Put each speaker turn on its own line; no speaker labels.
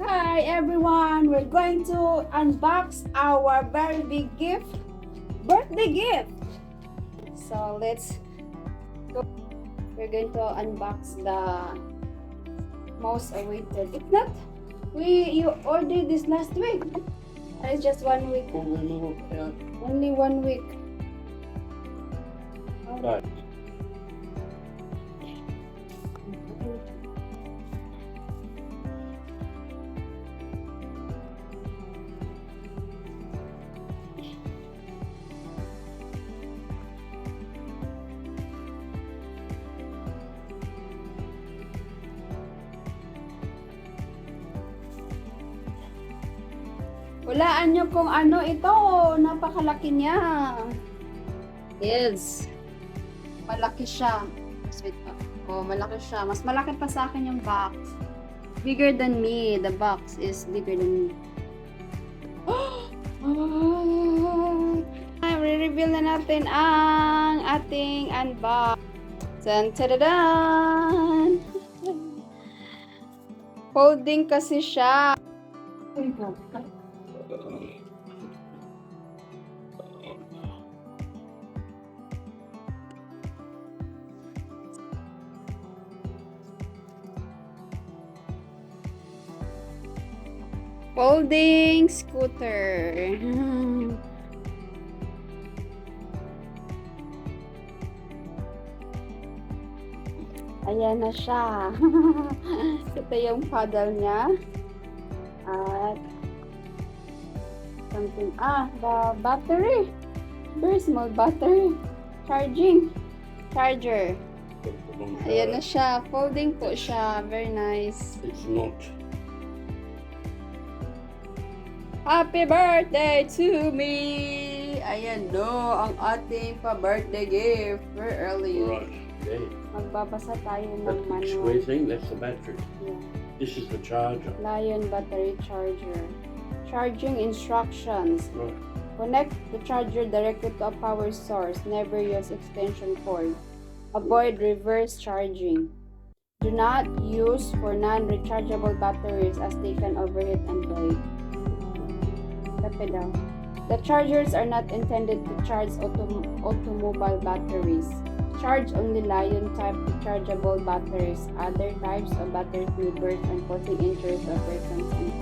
Hi everyone! We're going to unbox our very big gift, birthday gift. So let's go. We're going to unbox the most awaited. If not, you ordered this last week. It's just 1 week. Only 1 week.
Right.
Hulaan nyo kung ano ito. Napakalaki niya. Yes. Malaki siya. Sweet pa. Oh, malaki siya. Mas malaki pa sa akin yung box. Bigger than me. The box is bigger than me. Re-reveal na natin ang ating unbox. Tan-tadadan! Folding kasi siya. Folding scooter. Ayan na siya. Ito yung paddle niya. At something, the battery. Very small battery. Charger. Ayan na siya. Folding po siya. Very nice.
It's not.
Happy birthday to me! Ayan no, ang ating pa-birthday gift. Very early.
Right. Okay.
Magbabasa tayo ng
That's the
manual.
square thing. That's the battery.
Yeah.
This is the charger.
Lion battery charger. Charging instructions.
Right.
Connect the charger directly to a power source. Never use extension cord. Avoid reverse charging. Do not use for non-rechargeable batteries as they can overheat and break. The chargers are not intended to charge automobile batteries. Charge only Lion type rechargeable batteries. Other types of batteries may burst and causing injuries to persons and